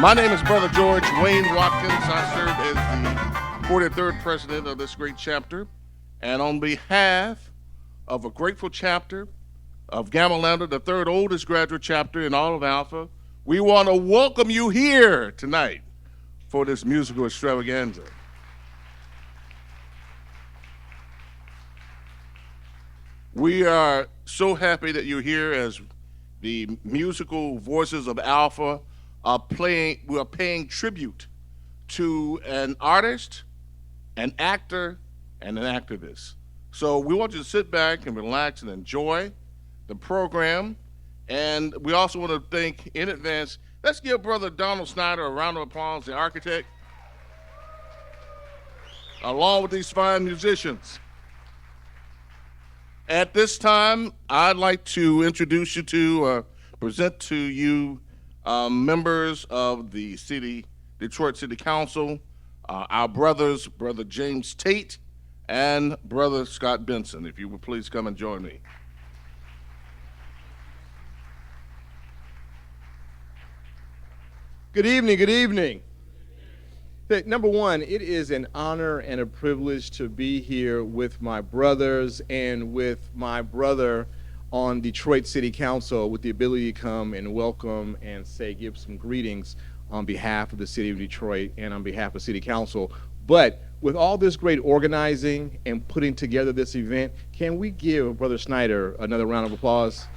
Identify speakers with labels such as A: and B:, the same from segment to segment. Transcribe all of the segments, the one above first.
A: My name is Brother George Wayne Watkins. I serve as the 43rd president of this great chapter. And on behalf of a grateful chapter of Gamma Lambda, the third oldest graduate chapter in all of Alpha, we want to welcome you here tonight for this musical extravaganza. We are so happy that you're here as the musical voices of Alpha we are paying tribute to an artist, an actor, and an activist. So we want you to sit back and relax and enjoy the program. And we also want to thank in advance, let's give Brother Donald Snyder a round of applause, the architect, along with these fine musicians. At this time, I'd like to introduce you to, present to you members of the Detroit City Council, our brothers, Brother James Tate and Brother Scott Benson. If you would please come and join me.
B: Good evening, good evening. Number one, it is an honor and a privilege to be here with my brothers and with my brother on Detroit City Council with the ability to come and welcome and give some greetings on behalf of the city of Detroit and on behalf of City Council. But with all this great organizing and putting together this event, can we give Brother Snyder another round of applause?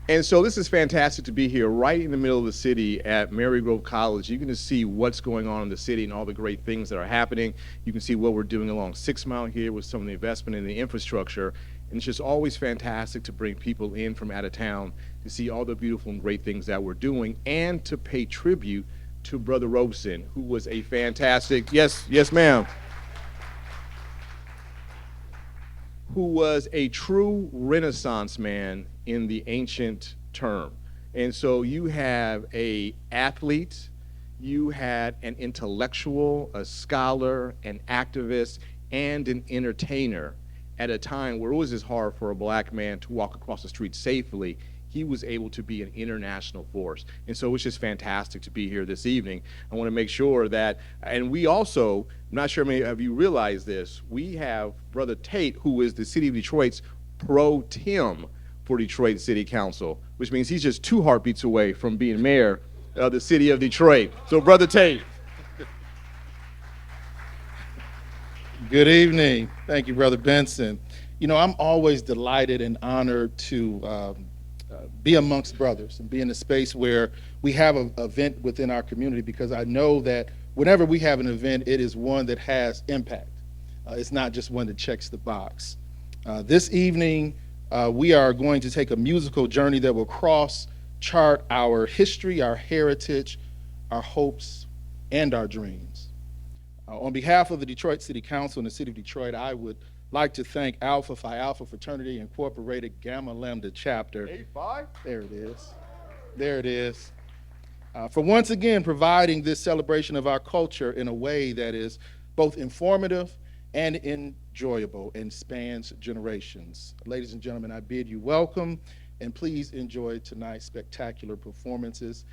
B: And so this is fantastic to be here right in the middle of the city at Marygrove College. You can see what's going on in the city and all the great things that are happening. You can see what we're doing along 6 Mile here with some of the investment in the infrastructure. And it's just always fantastic to bring people in from out of town to see all the beautiful and great things that we're doing and to pay tribute to Brother Robeson, who was a fantastic, yes ma'am, who was a true Renaissance man in the ancient term. And so you have an athlete, you had an intellectual, a scholar, an activist, and an entertainer at a time where it was just hard for a black man to walk across the street safely. He was able to be an international force. And so it's just fantastic to be here this evening. I want to make sure that, and we also, I'm not sure many of you realize this, we have Brother Tate, who is the City of Detroit's pro tem for Detroit City Council, which means he's just 2 heartbeats away from being mayor of the city of Detroit. So Brother Tate.
C: Good evening. Thank you, Brother Benson. You know, I'm always delighted and honored to be amongst brothers and be in a space where we have an event within our community, because I know that whenever we have an event, it is one that has impact. It's not just one that checks the box. This evening, we are going to take a musical journey that will chart our history, our heritage, our hopes, and our dreams. On behalf of the Detroit City Council and the City of Detroit, I would like to thank Alpha Phi Alpha Fraternity Incorporated Gamma Lambda Chapter.
B: A5?
C: There it is. There it is. For once again providing this celebration of our culture in a way that is both informative and enjoyable and spans generations. Ladies and gentlemen, I bid you welcome, and please enjoy tonight's spectacular performances.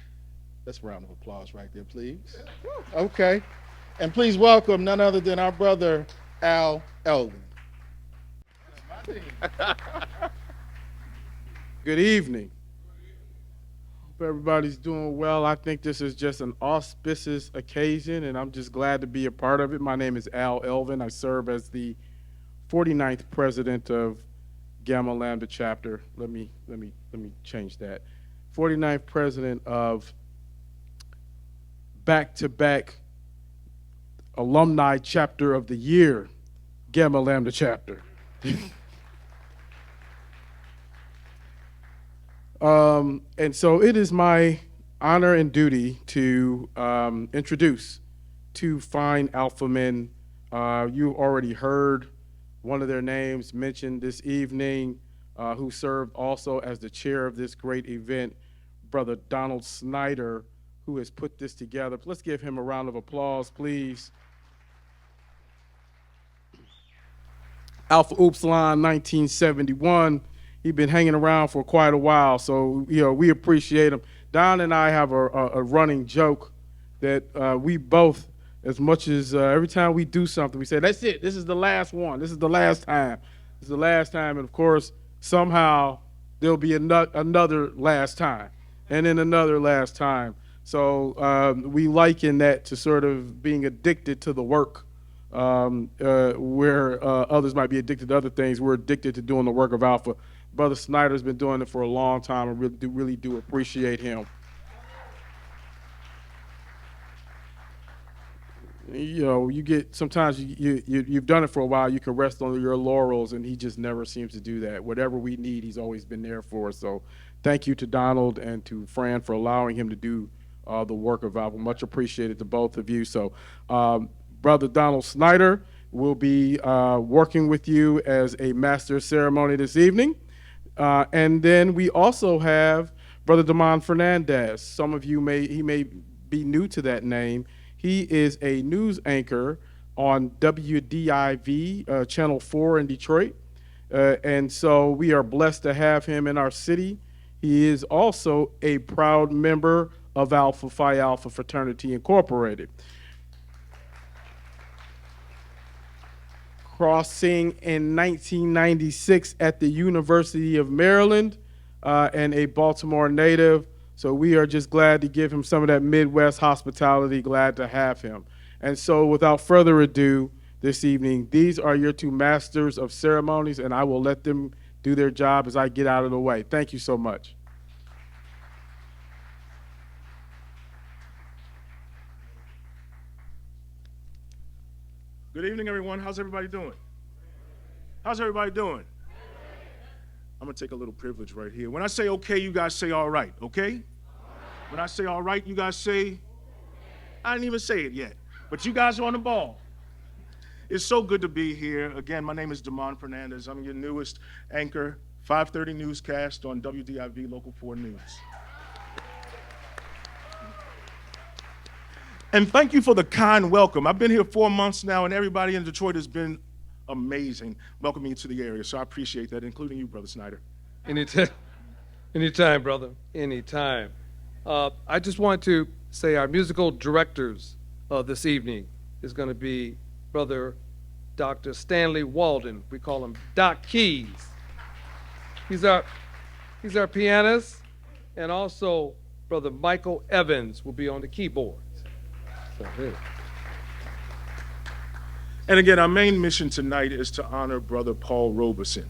C: That's a round of applause right there, please. Okay. And please welcome none other than our brother, Al Elvin.
D: Good evening. Hope everybody's doing well. I think this is just an auspicious occasion, and I'm just glad to be a part of it. My name is Al Elvin. I serve as the 49th president of Gamma Lambda Chapter. Let me change that. 49th president of back-to-back alumni chapter of the year, Gamma Lambda Chapter. And so it is my honor and duty to introduce 2 fine alpha men. You already heard one of their names mentioned this evening, who served also as the chair of this great event, Brother Donald Snyder, who has put this together. Let's give him a round of applause, please. Alpha Upsilon 1971. He's been hanging around for quite a while, so we appreciate him. Don and I have a running joke that we both, as much as every time we do something, we say, that's it, this is the last one, this is the last time, this is the last time, and of course, somehow there'll be another last time, and then another last time. So we liken that to sort of being addicted to the work, where others might be addicted to other things. We're addicted to doing the work of Alpha. Brother Snyder's been doing it for a long time, and really do appreciate him. You get, sometimes you've done it for a while, you can rest on your laurels, and he just never seems to do that. Whatever we need, he's always been there for us. So thank you to Donald and to Fran for allowing him to do the work of Alpha. Much appreciated to both of you. So Brother Donald Snyder will be working with you as a master of ceremony this evening. And then we also have Brother Damon Fernandez. Some of you he may be new to that name. He is a news anchor on WDIV, Channel 4 in Detroit. And so we are blessed to have him in our city. He is also a proud member of Alpha Phi Alpha Fraternity Incorporated. Crossing in 1996 at the University of Maryland, and a Baltimore native. So we are just glad to give him some of that Midwest hospitality, glad to have him. And so without further ado, this evening, these are your two masters of ceremonies, and I will let them do their job as I get out of the way. Thank you so much.
E: Good evening, everyone. How's everybody doing? How's everybody doing? I'm gonna take a little privilege right here. When I say okay, you guys say all right, okay? When I say all right, you guys say, I didn't even say it yet, but you guys are on the ball. It's so good to be here. Again, my name is Damon Fernandez. I'm your newest anchor, 5:30 newscast on WDIV Local 4 News. And thank you for the kind welcome. I've been here 4 months now, and everybody in Detroit has been amazing welcoming me to the area, so I appreciate that, including you, Brother Snyder.
F: Anytime, brother, anytime. I just want to say our musical directors this evening is going to be Brother Dr. Stanley Walden. We call him Doc Keys. He's our pianist, and also Brother Michael Evans will be on the keyboards. So, hey.
E: And again, our main mission tonight is to honor Brother Paul Robeson.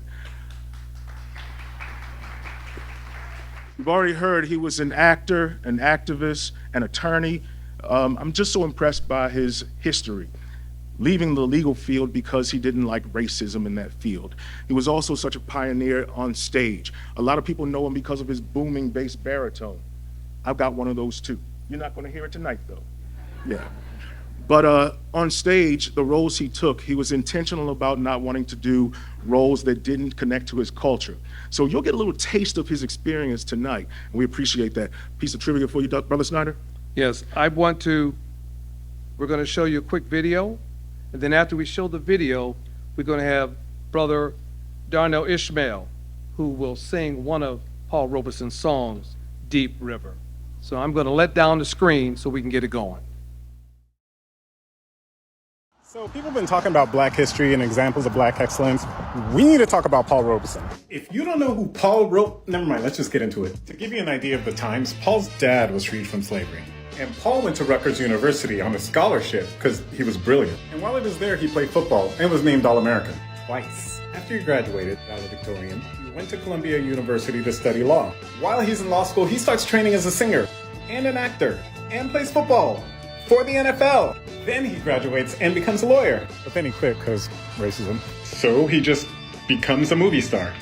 E: You've already heard he was an actor, an activist, an attorney. I'm just so impressed by his history, leaving the legal field because he didn't like racism in that field. He was also such a pioneer on stage. A lot of people know him because of his booming bass baritone. I've got one of those too. You're not going to hear it tonight, though. Yeah. But on stage, the roles he took, he was intentional about not wanting to do roles that didn't connect to his culture. So you'll get a little taste of his experience tonight, and we appreciate that. Piece of trivia for you, Brother Snyder?
F: Yes, we're going to show you a quick video, and then after we show the video, we're going to have Brother Darnell Ishmael, who will sing one of Paul Robeson's songs, Deep River. So I'm going to let down the screen so we can get it going.
G: So people have been talking about Black history and examples of Black excellence. We need to talk about Paul Robeson. If you don't know who never mind, let's just get into it. To give you an idea of the times, Paul's dad was freed from slavery. And Paul went to Rutgers University on a scholarship because he was brilliant. And while he was there, he played football and was named All-American twice. After he graduated, valedictorian, he went to Columbia University to study law. While he's in law school, he starts training as a singer and an actor and plays football for the NFL. Then he graduates and becomes a lawyer. But then he quit because racism. So he just becomes a movie star.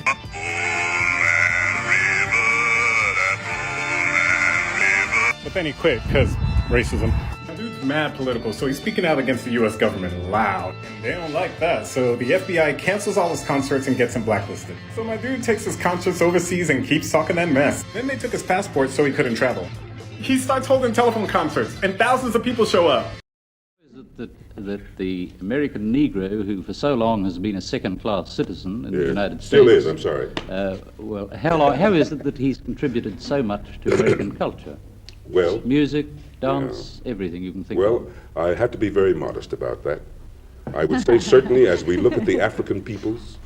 G: But then he quit because racism. The dude's mad political, so he's speaking out against the US government loud. And they don't like that, so the FBI cancels all his concerts and gets him blacklisted. So my dude takes his concerts overseas and keeps talking that mess. Then they took his passport so he couldn't travel. He starts holding telephone concerts, and thousands of people show up.
H: that the American Negro, who for so long has been a second-class citizen in the United States...
I: Still is, I'm sorry.
H: Well, how is it that he's contributed so much to American culture?
I: Well...
H: Music, dance, everything you can think of.
I: Well, I have to be very modest about that. I would say certainly as we look at the African peoples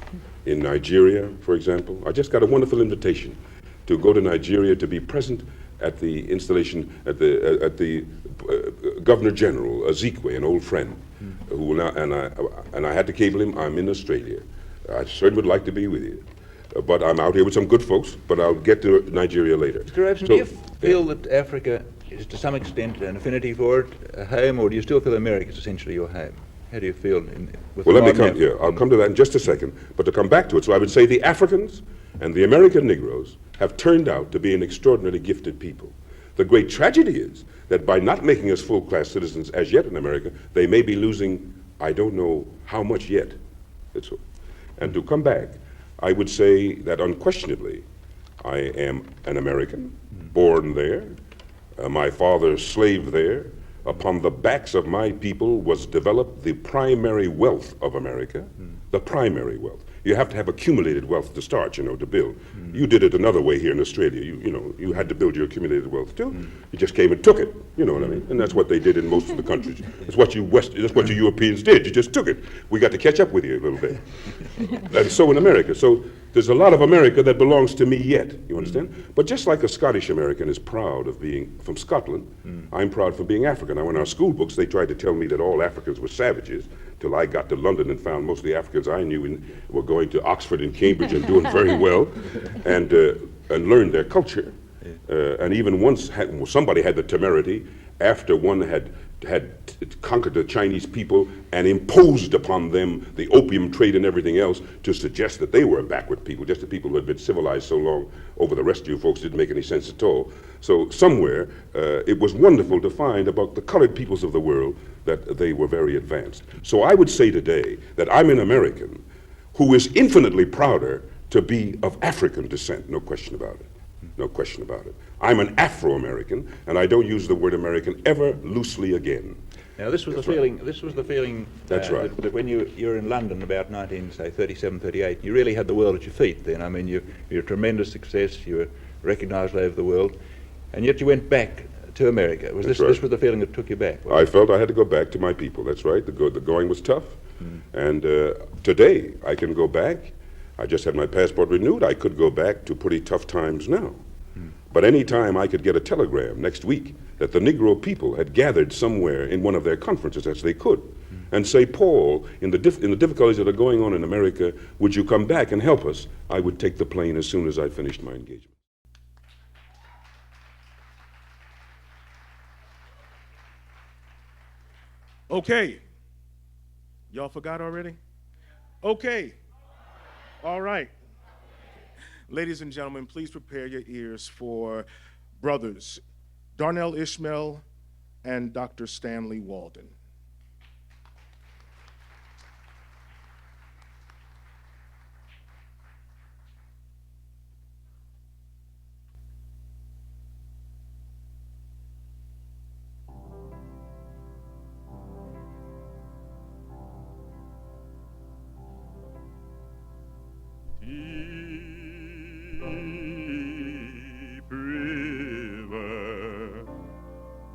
I: in Nigeria, for example, I just got a wonderful invitation to go to Nigeria to be present at the installation at the Governor General Ezekwe, an old friend, who will now, and I had to cable him. I'm in Australia. I certainly would like to be with you, but I'm out here with some good folks. But I'll get to Nigeria later.
J: Mr. Robeson, do you feel that Africa is to some extent an affinity for it, a home, or do you still feel America is essentially your home? How do you feel?
I: Well, let me come here. I'll come to that in just a second. But to come back to it, so I would say the Africans and the American Negroes have turned out to be an extraordinarily gifted people. The great tragedy is that by not making us full-class citizens as yet in America, they may be losing, I don't know how much yet. And to come back, I would say that unquestionably, I am an American, born there. My father slaved there. Upon the backs of my people was developed the primary wealth of America, the primary wealth. You have to have accumulated wealth to start, to build. You did it another way here in Australia. You had to build your accumulated wealth too. You just came and took it, you know what I mean? And that's what they did in most of the countries. That's what you Europeans did. You just took it. We got to catch up with you a little bit. That's so in America. So there's a lot of America that belongs to me yet, you understand? But just like a Scottish American is proud of being from Scotland, I'm proud for being African. Now in our school books, they tried to tell me that all Africans were savages, till I got to London and found most of the Africans I knew were going to Oxford and Cambridge and doing very well, and learned their culture. And even once somebody had the temerity, after one had conquered the Chinese people and imposed upon them the opium trade and everything else, to suggest that they were a backward people, just the people who had been civilized so long over the rest of you folks didn't make any sense at all. So somewhere, it was wonderful to find about the colored peoples of the world that they were very advanced. So I would say today that I'm an American who is infinitely prouder to be of African descent, no question about it. No question about it. I'm an Afro-American, and I don't use the word American ever loosely again.
J: Now, this was the feeling. This was the feeling.
I: That's right.
J: That when you were in London about 1937, 38, you really had the world at your feet. Then, I mean, you're a tremendous success. You were recognised all over the world, and yet you went back to America. Was this
I: right.
J: This was the feeling that took you back?
I: I felt I had to go back to my people. That's right. The going was tough, and today I can go back. I just had my passport renewed. I could go back to pretty tough times now. But any time I could get a telegram next week that the Negro people had gathered somewhere in one of their conferences, as they could, and say, Paul, in the difficulties that are going on in America, would you come back and help us? I would take the plane as soon as I finished my engagement.
E: Okay. Y'all forgot already? Okay. All right. Ladies and gentlemen, please prepare your ears for brothers Darnell Ishmael and Dr. Stanley Walden.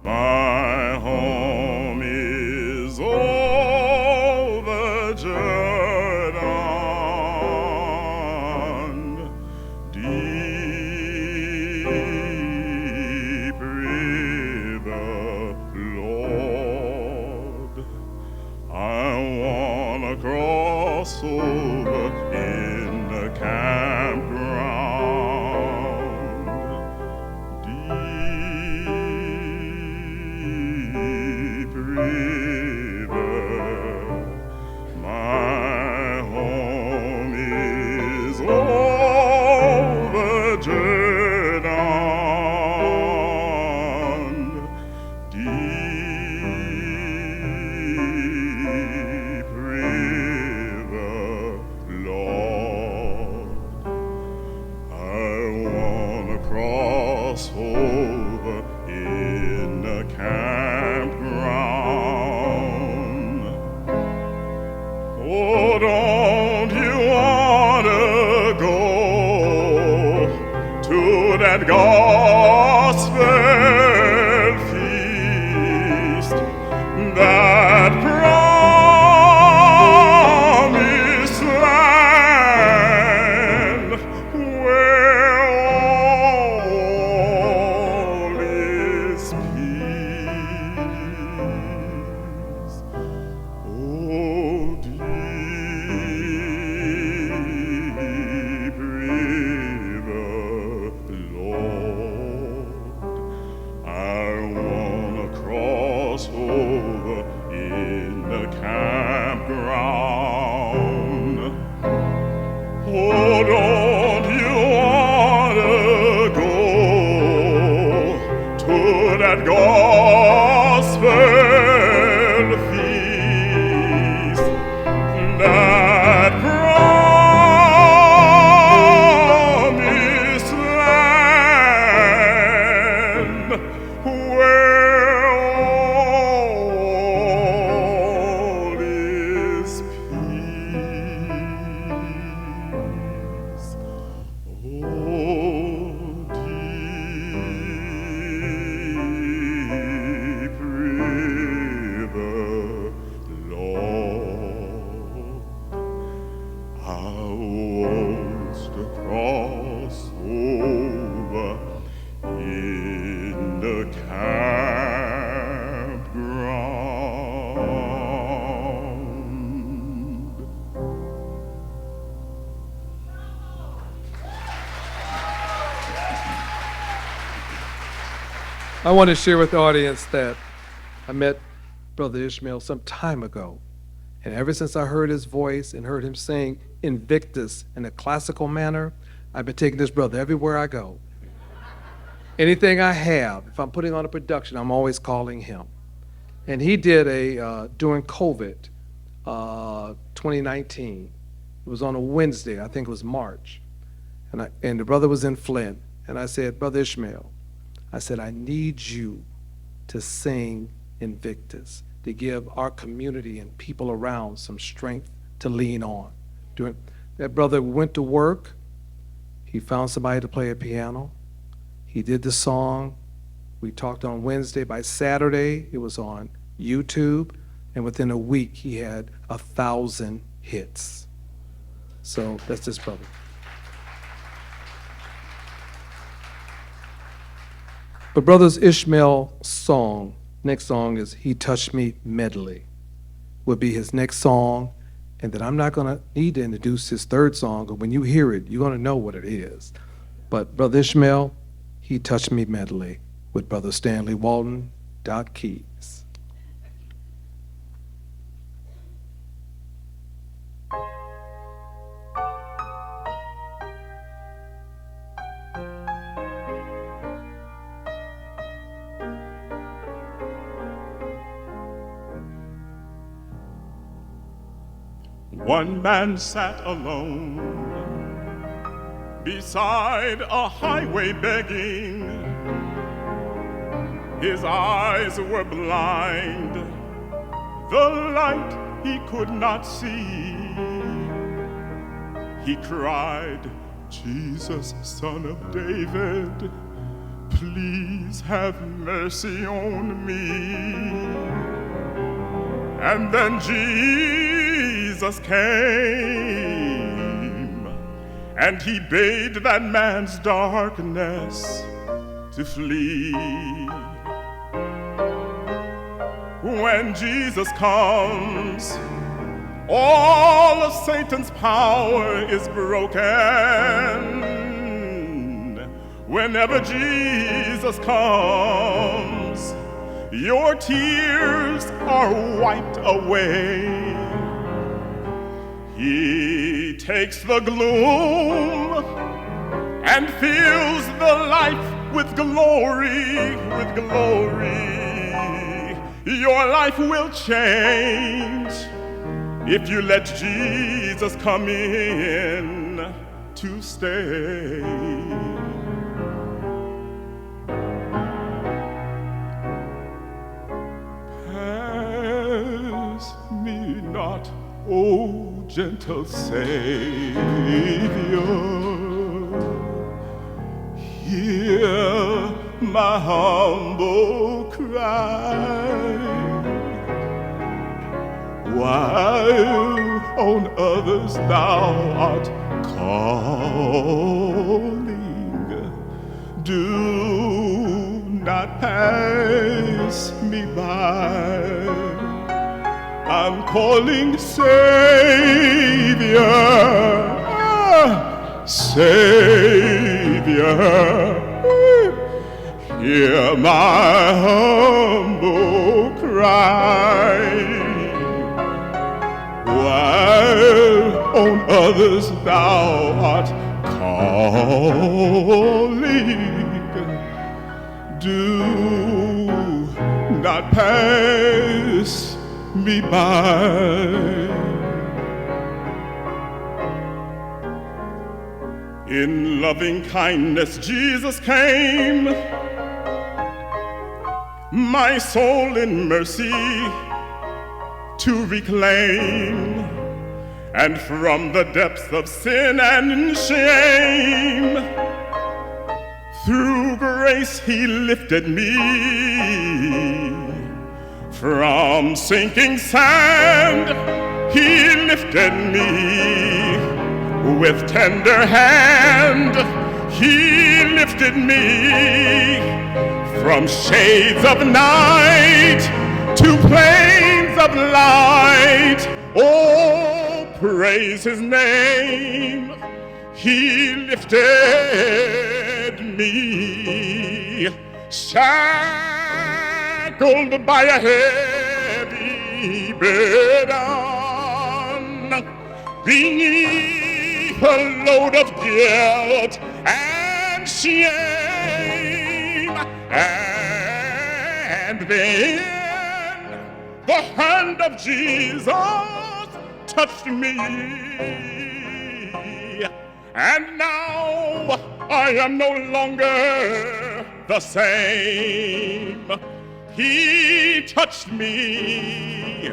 K: My home is over Jordan, deep river, Lord. I wanna cross over in the campground. that gospel feast, that promised land, where all is peace. Oh, deep river, Lord, I wanna cross over in the campground. Oh, don't you wanna go to that gospel feast, that promised land, where all is peace. Oh, deep river, Lord, I want to cross over in the campground.
F: I want to share with the audience that I met Brother Ishmael some time ago. And ever since I heard his voice and heard him sing Invictus in a classical manner, I've been taking this brother everywhere I go. Anything I have, if I'm putting on a production, I'm always calling him. And he did during COVID, 2019. It was on a Wednesday, I think it was March. And the brother was in Flint. And I said, Brother Ishmael, I said, I need you to sing Invictus, to give our community and people around some strength to lean on. That brother went to work. He found somebody to play a piano. He did the song. We talked on Wednesday. By Saturday, it was on YouTube. And within a week, he had 1,000 hits. So that's this brother. But Brothers Ishmael's song, next song is He Touched Me Medley, would be his next song. And then I'm not going to need to introduce his third song, but when you hear it, you're going to know what it is. But Brother Ishmael, He Touched Me Medley with Brother Stanley Walden, Doc Keys.
K: One man sat alone beside a highway begging. His eyes were blind, the light he could not see. He cried, Jesus, Son of David, please have mercy on me. And then Jesus came, and he bade that man's darkness to flee. When Jesus comes, all of Satan's power is broken. Whenever Jesus comes, your tears are wiped away. He takes the gloom and fills the life with glory, with glory. Your life will change if you let Jesus come in to stay. Pass me not, O gentle Savior, hear my humble cry, while on others thou art calling. Do not pass me by. I'm calling Savior, Savior. Hear my humble cry, while on others thou art calling. Do not pass me by. In loving kindness Jesus came, my soul in mercy to reclaim, and from the depths of sin and shame, through grace he lifted me from sinking sand. He lifted me with tender hand. He lifted me from shades of night to plains of light. Oh, praise his name. He lifted me, shackled by a heavy burden, beneath a load of guilt and shame. And then the hand of Jesus touched me, and now I am no longer the same. He touched me,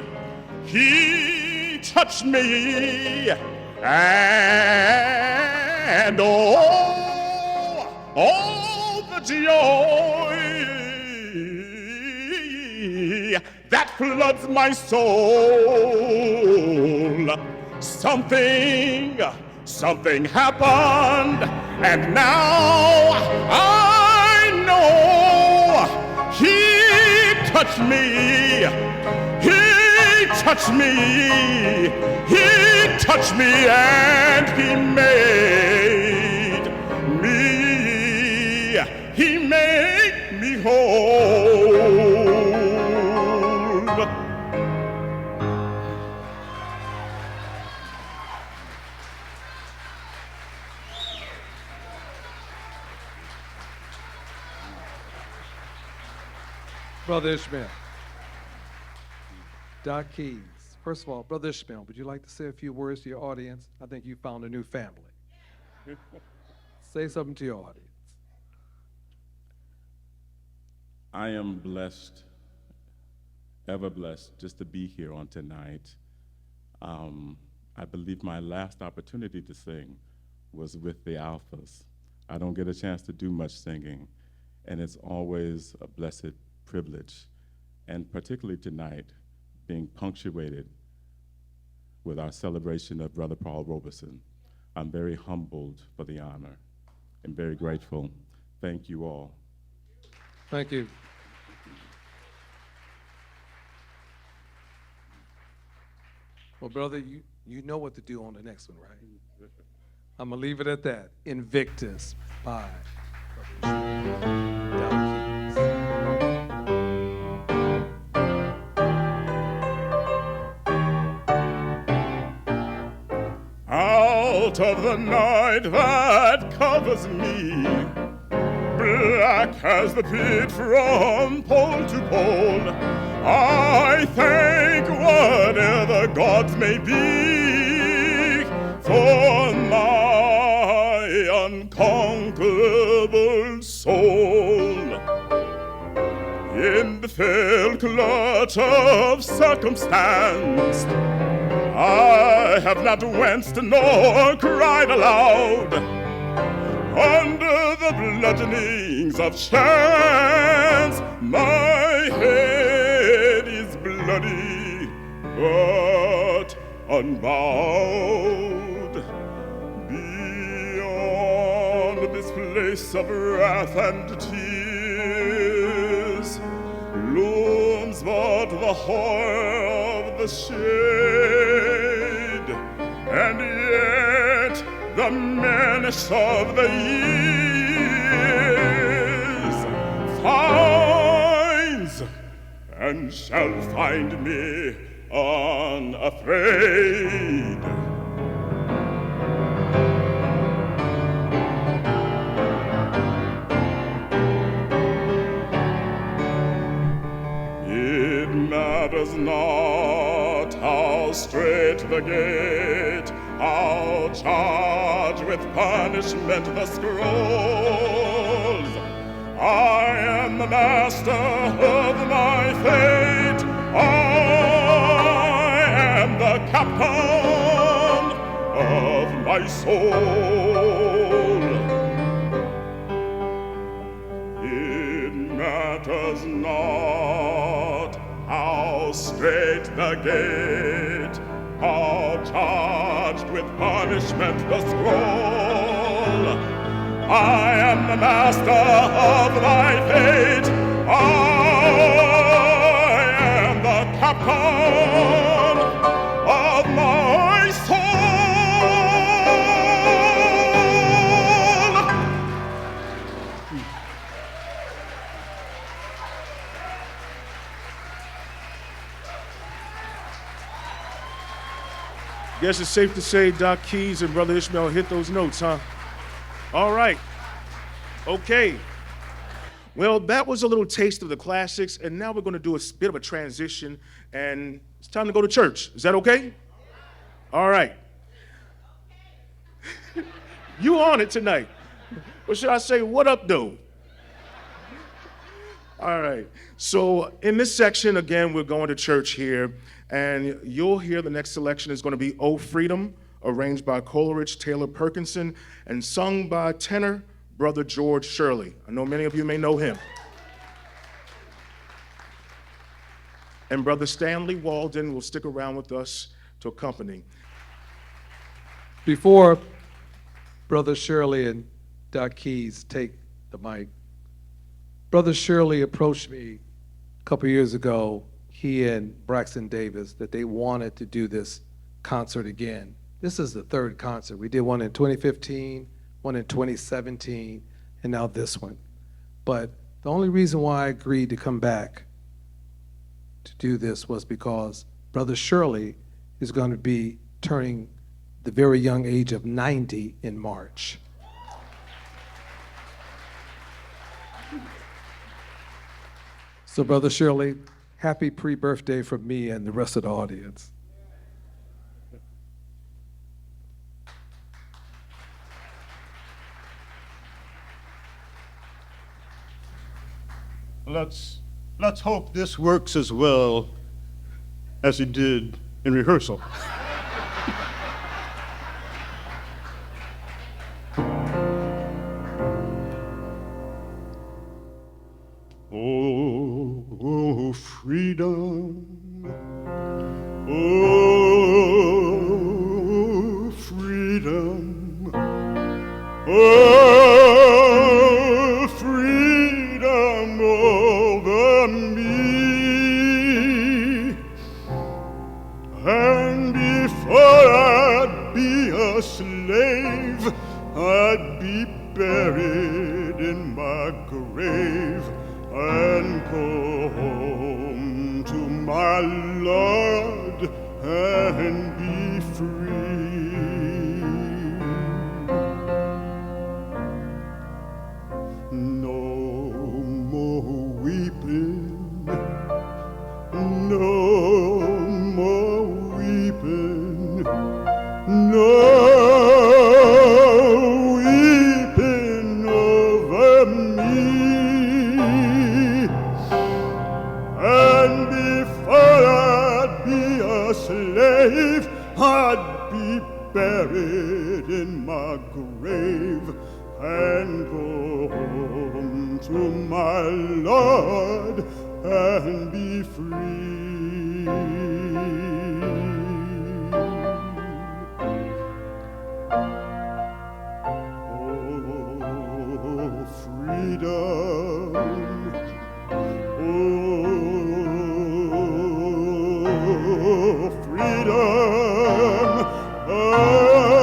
K: he touched me, and all the joy that floods my soul. Something happened, and now I know he touched me. He touched me. He touched me, and he made me whole.
F: Brother Ishmael. Doc Keys. First of all, Brother Ishmael, would you like to say a few words to your audience? I think you found a new family. Say something to your audience.
L: I am blessed, ever blessed, just to be here on tonight. I believe my last opportunity to sing was with the Alphas. I don't get a chance to do much singing, and it's always a blessed privilege, and particularly tonight, being punctuated with our celebration of Brother Paul Robeson. I'm very humbled for the honor and very grateful. Thank you all.
F: Thank you. Well, brother, you know what to do on the next one, right? I'm gonna leave it at that. Invictus by
K: Out of the night that covers me, black as the pit from pole to pole, I thank whatever gods may be for my unconquerable soul. In the fell clutch of circumstance, I have not winced nor cried aloud. under the bludgeonings of chance. My head is bloody, but unbowed. Beyond this place of wrath and tears looms but the horror of the shade, and yet the menace of the years finds and shall find me unafraid. It matters not how straight the gate, how charged with punishment the scrolls. I am the master of my fate. I am the captain of my soul. It matters not how straight the gate, how charged with punishment the scroll. I am the master of my fate. I am the captain of my soul.
E: Guess it's safe to say Doc Keys and Brother Ishmael hit those notes, huh? All right. Okay. Well, that was a little taste of the classics, and now we're going to do a bit of a transition, and it's time to go to church. Is that okay? All right. You on it tonight. Or should I say, what up, though? All right. So in this section, again, we're going to church here, and you'll hear the next selection is going to be "Oh Freedom," arranged by Coleridge Taylor Perkinson and sung by tenor Brother George Shirley. I know many of you may know him. And Brother Stanley Walden will stick around with us to accompany.
F: Before Brother Shirley and Doc Keys take the mic, Brother Shirley approached me a couple years ago, he and Braxton Davis, that they wanted to do this concert again. This is the third concert. We did one in 2015, one in 2017, and now this one. But the only reason why I agreed to come back to do this was because Brother Shirley is going to be turning the very young age of 90 in March. So Brother Shirley, happy pre-birthday from me and the rest of the audience.
M: Let's hope this works as well as it did in rehearsal. Oh, freedom. Oh, freedom. Oh, freedom over me. And before I'd be a slave, I'd be buried in my grave and go home to my Lord and be free. No more weeping, no more weeping, no weeping over me. And before I'd be a slave, I'd be buried in my grave
K: and go home to my Lord and be free. Oh, freedom. Oh, freedom. Oh,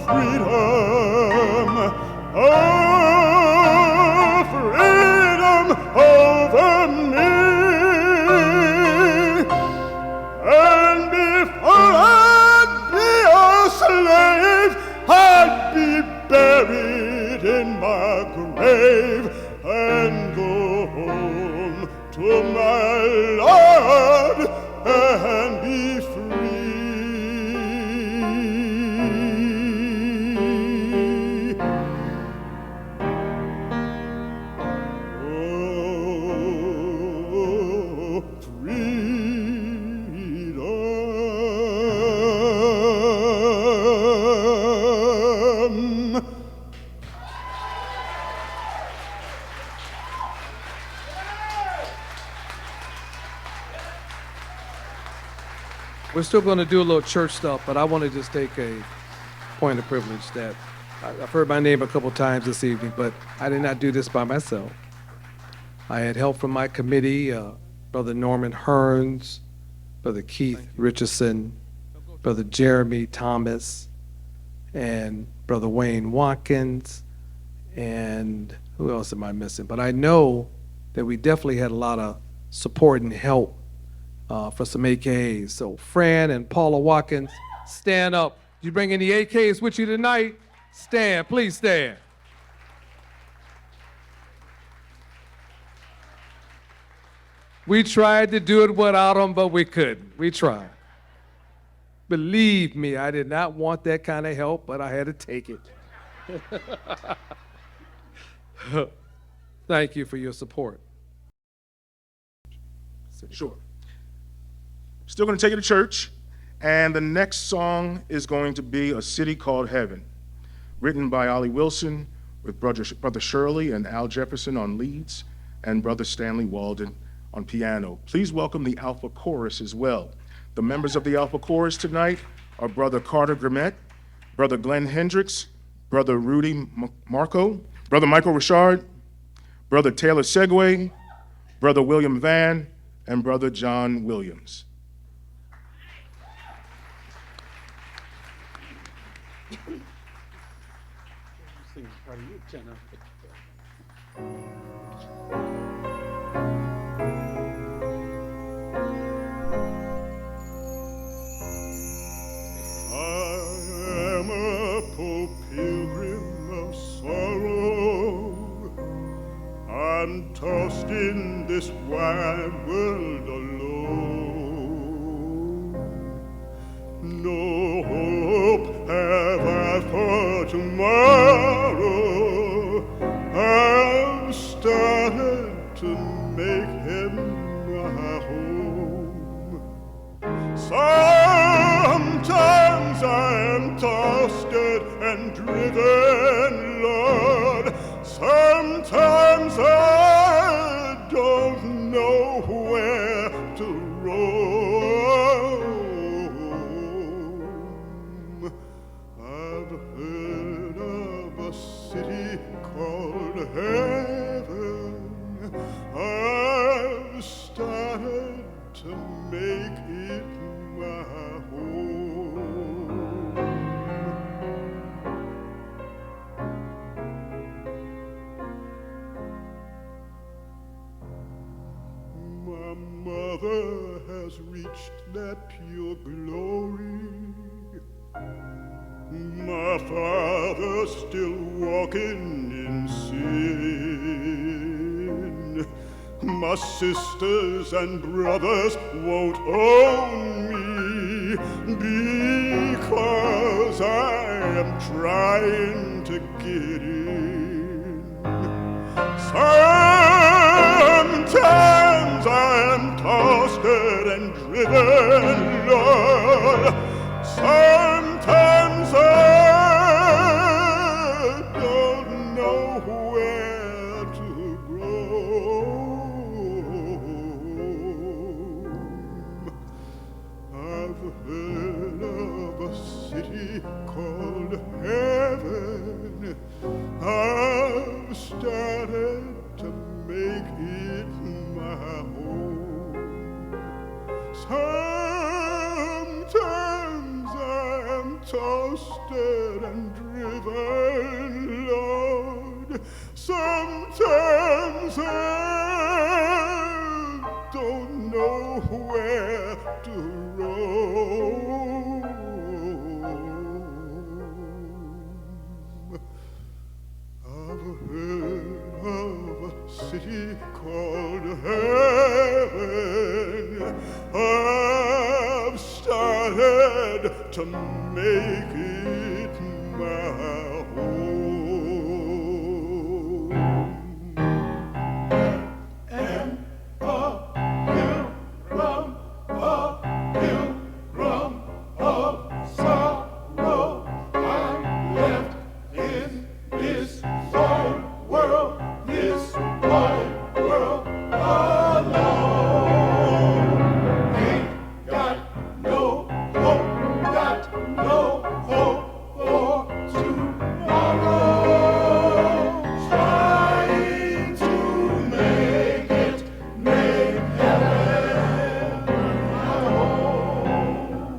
K: freedom. Oh, freedom over me. And before I'd be a slave, I'd be buried in my grave and go home to my Lord and be free. Oh, freedom.
F: We're still going to do a little church stuff, but I want to just take a point of privilege that I've heard my name a couple times this evening, but I did not do this by myself. I had help from my committee, Brother Norman Hearns, Brother Keith Richardson, Brother Jeremy Thomas, and Brother Wayne Watkins, and who else am I missing? But I know that we definitely had a lot of support and help for some AKs. So Fran and Paula Watkins, stand up. You bring any AKs with you tonight? Stand, please stand. We tried to do it without them, but we couldn't. We tried. Believe me, I did not want that kind of help, but I had to take it. Thank you for your support.
E: Sure. Still going to take you to church, and the next song is going to be A City Called Heaven, written by Ollie Wilson with Brother Shirley and Al Jefferson on leads, and Brother Stanley Walden on piano. Please welcome the Alpha Chorus as well. The members of the Alpha Chorus tonight are Brother Carter Grimmett, Brother Glenn Hendricks, Brother Rudy Marco, Brother Michael Richard, Brother Taylor Segway, Brother William Van, and Brother John Williams.
K: I'm tossed in this wide world alone. No hope have I for tomorrow. I've started to make heaven my home. Sometimes I'm tossed and driven, Lord. Sometimes I don't know where to roam. I've heard of a city called heaven. I've started to make it my home. My mother has reached that pure glory. My father's still walking in sin. My sisters and brothers won't own me because I am trying to get in. Sometimes I'm tossed and driven, Lord. Sometimes I heaven. I've started to make it my home. Sometimes I'm tossed and driven, Lord. Sometimes I don't know where to roam. I've heard of a city called heaven. I've started to make it my home. And a pilgrim of sorrow, I'm left in this wide world alone. Ain't got no hope, got no hope for tomorrow. Trying to make it, make heaven my home.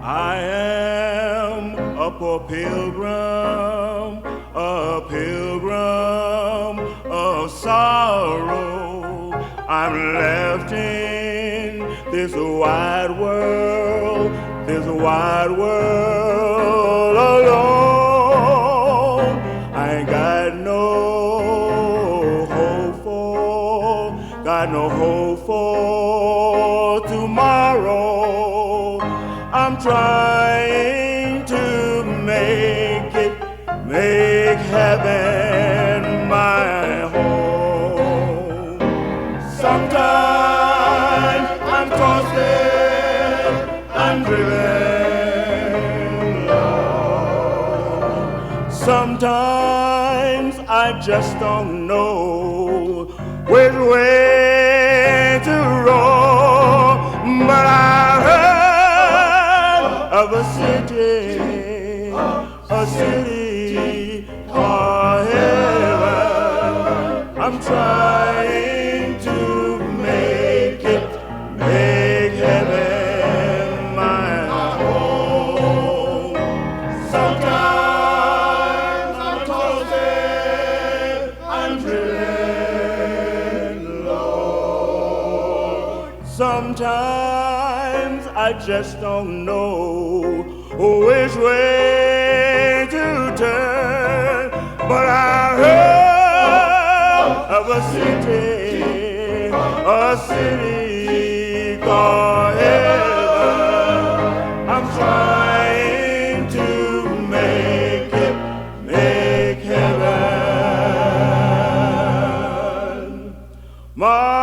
K: I am a poor pilgrim, a pilgrim of sorrow. I'm left in this wide world alone. I ain't got no hope for tomorrow. I'm trying to make it, make heaven my home. Sometimes I'm tossed and driven, Lord. Sometimes I just don't know which way to roll. But I heard of a city called heaven. I'm trying to make it, make heaven my home. Sometimes I'm tossed and driven, Lord. Sometimes I just don't know which way to turn, but I heard of a city called heaven. I'm trying to make it, make heaven my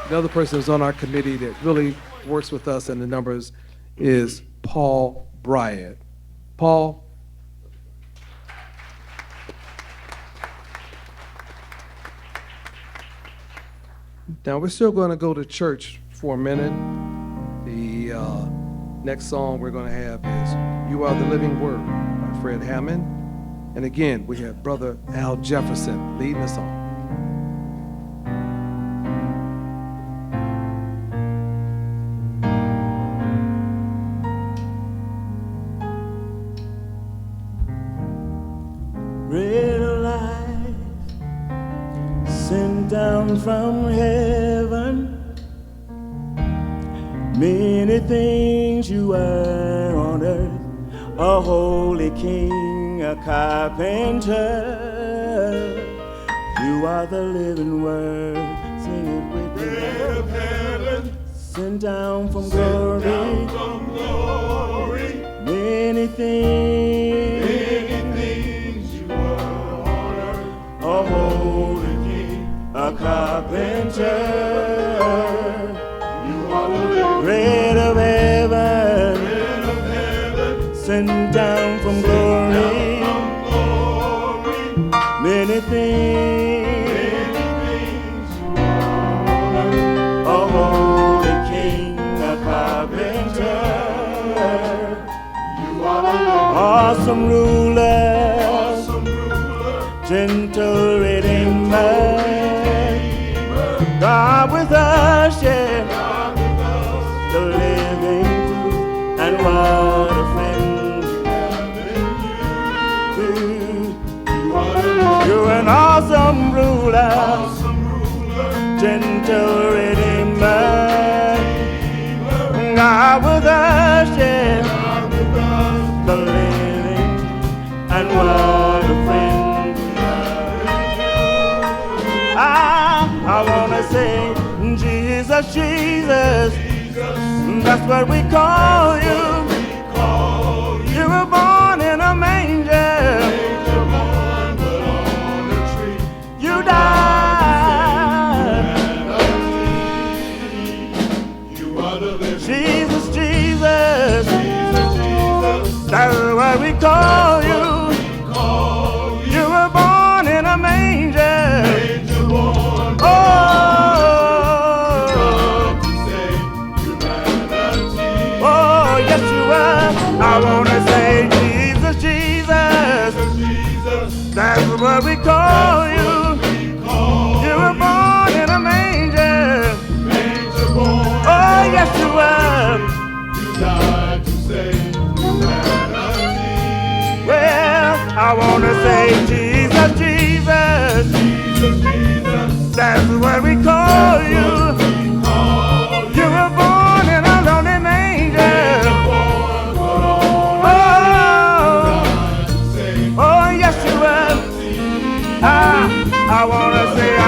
F: The other person who's on our committee that really works with us in the numbers is Paul Bryant. Paul? Now, we're still going to go to church for a minute. The next song we're going to have is You Are the Living Word by Fred Hammond. And again, we have Brother Al Jefferson leading us on.
N: Bread of life sent down from heaven. Many things you were on earth, a holy king, a carpenter. You are the living word, sing it with me. Bread of heaven, sent down from glory. Many things you were on earth, a holy king, a carpenter. You are the bread of heaven, sent down from glory, many things, a holy king, a carpenter, awesome ruler, gentle redeemer, God with us, yeah, the living truth, and what a friend you have. You're an awesome ruler, gentle redeemer, God with us, yeah, the living, and what a friend. I wanna say, Jesus, Jesus, that's what we call you. You were born in a manger. You died. Jesus, Jesus, that's what we call you. You were born in a manger. Oh, yes you were. I wanna say Jesus, Jesus, that's what we call you. You were born in a manger. Oh, yes you were. You died to save humanity. Well, I wanna say Jesus, Jesus, that's what we call you. You were born in a lonely manger. Oh, yes you were. I wanna say, oh,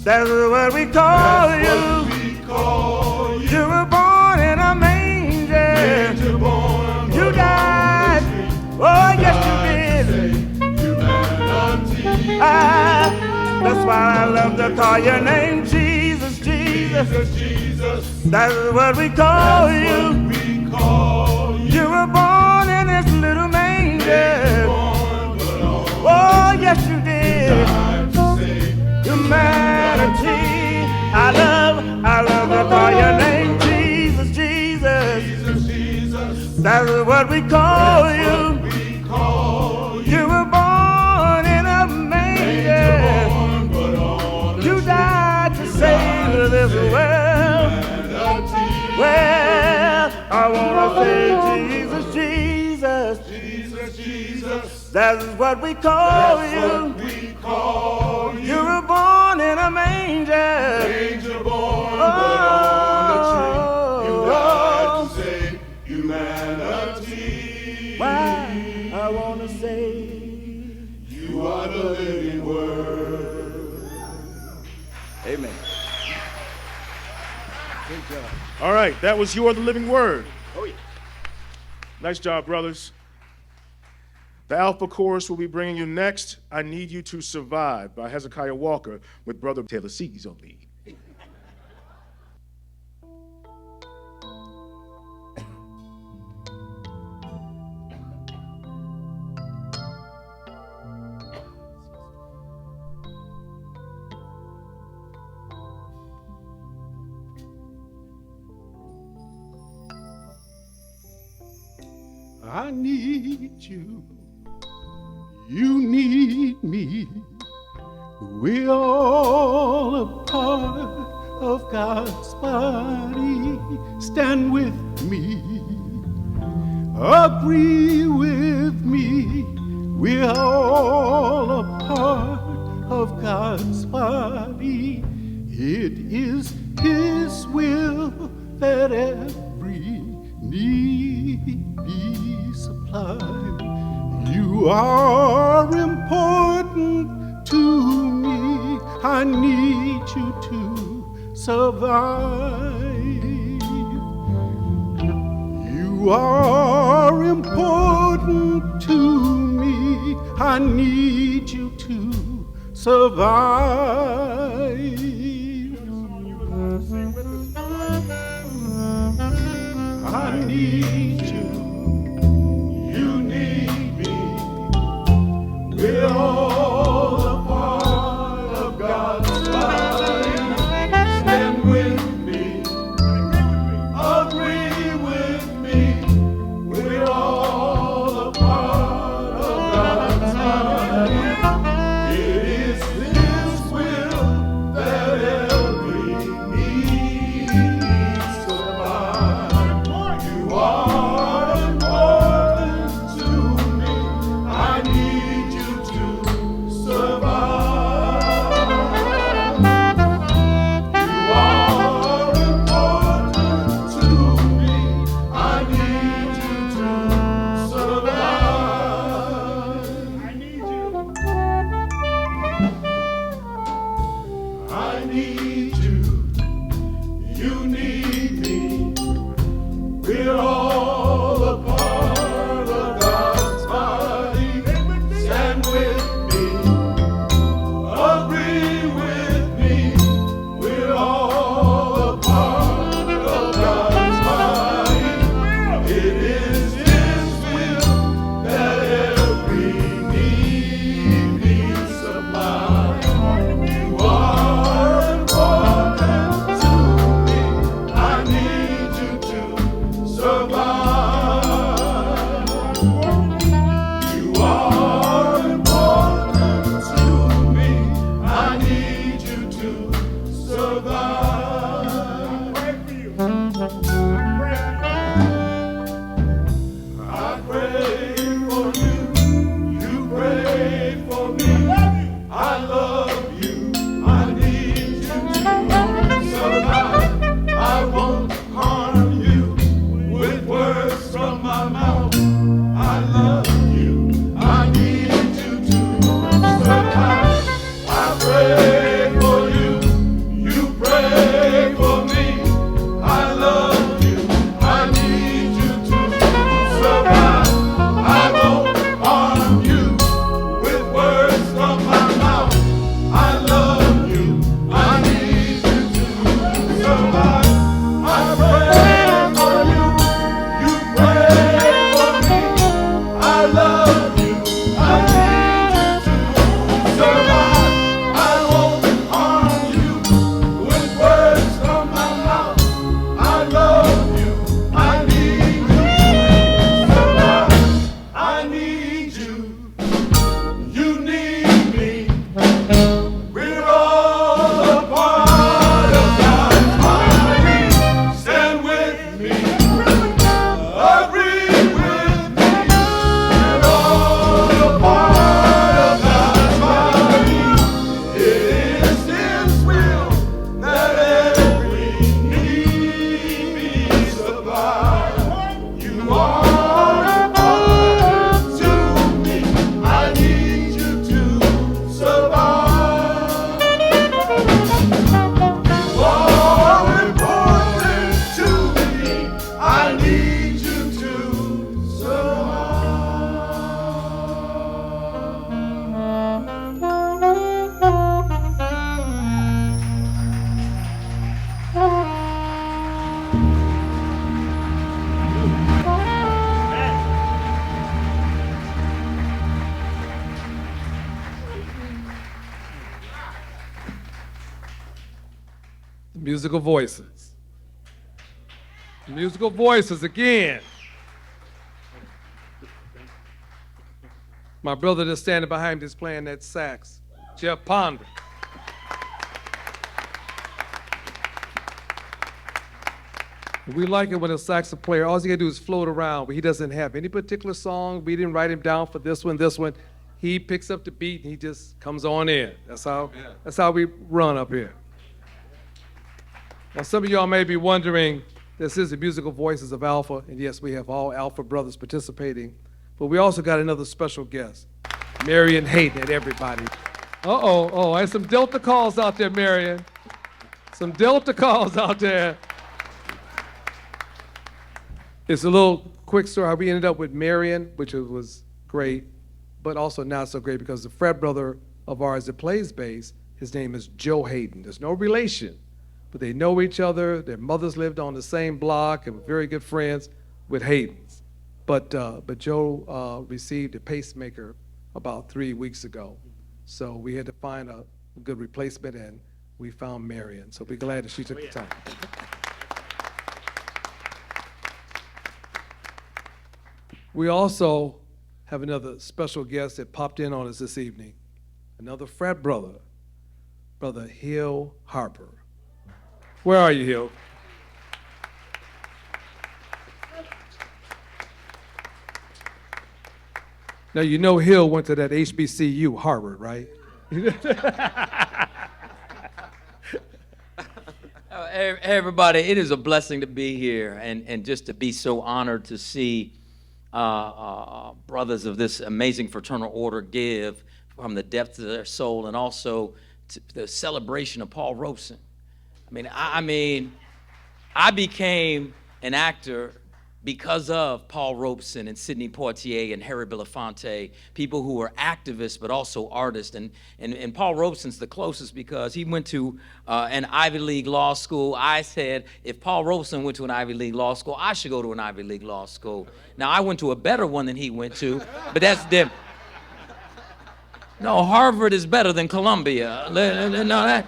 N: that's what we call you. You were born in a manger. You died. Oh, yes you did. That's why I love to call your name Jesus, Jesus. That's what we call you. You were born in this little manger. Oh, yes you did. Humanity, I love to call your name Jesus, Jesus. That's what we call you. You were born in a manger. You died to save this world. Well, I wanna say Jesus, Jesus. That's what we call you. You were born in a manger. Born, but on a tree. You died to save humanity. Why? I wanna say, you are the living word.
E: Amen. Good job. All right, that was You Are the Living Word. Oh, yeah. Nice job, brothers. The Alpha Chorus will be bringing you next, I Need You to Survive by Hezekiah Walker with Brother Taylor Sees on lead.
M: I need you. You need me. We're all a part of God's body. Stand with me. Agree with me. We're all a part of God's body. It is His will that every need be supplied. You are important to me. I need you to survive. You are important to me. I need you to survive. I need you. You need me. We're all a part of God's body. Stand with me. Agree with me. We're all a part of God's body. It is His will that every need be supplied. You are important to me. I need you to survive. You are important to me. I need you to survive. I need you. I need you. You need me. We're all a part of God's body. Stand with me. Agree with me. We're all a part of God's body. It is His will that every need be supplied. You are important to me. I need you to survive. You are important to me. I need you to survive. I pray for you. You pray for me. I love you. I need you to survive. I won't harm you with words from my mouth. I love you. I need you to survive. I pray for you. You pray for me. I love you. I need you to survive. I won't harm you with words from my mouth. I love you. I need you to survive. I pray for you. You pray for me. I love you. I need you to survive. I won't harm you with words from my mouth. I love you. I need you to survive. I need you. You need me. We're all a part of God's body. Stand with me. Agree with me. We're all a part of God's body. It is His will that every need be supplied. You are important to me. I need you to survive. You are important to me. I need you to survive.
F: Musical voices. Musical voices again. My brother that's standing behind me is playing that sax, Jeff Ponder. We like it when a saxophone player, all he gotta do is float around, but he doesn't have any particular song. We didn't write him down for this one. he picks up the beat and he just comes on in. That's how we run up here. Now, some of y'all may be wondering, this is the musical voices of Alpha, and yes, we have all Alpha brothers participating, but we also got another special guest, Marion Hayden, everybody. I have some Delta calls out there, Marion. Some Delta calls out there. It's a little quick story how we ended up with Marion, which was great, but also not so great because the frat brother of ours that plays bass, his name is Joe Hayden. There's no relation, but they know each other. Their mothers lived on the same block and were very good friends with Hayden's. But Joe received a pacemaker about 3 weeks ago. So we had to find a good replacement, and we found Marion. So we're glad that she took the time. We also have another special guest that popped in on us this evening, another frat brother, Brother Hill Harper. Where are you, Hill? Now, you know Hill went to that HBCU, Harvard, right?
O: Hey, everybody, it is a blessing to be here and just to be so honored to see brothers of this amazing fraternal order give from the depths of their soul, and also to the celebration of Paul Robeson. I became an actor because of Paul Robeson and Sidney Poitier and Harry Belafonte, people who were activists but also artists. And Paul Robeson's the closest because he went to an Ivy League law school. I said, if Paul Robeson went to an Ivy League law school, I should go to an Ivy League law school. Now, I went to a better one than he went to, but that's different. No, Harvard is better than Columbia. No, that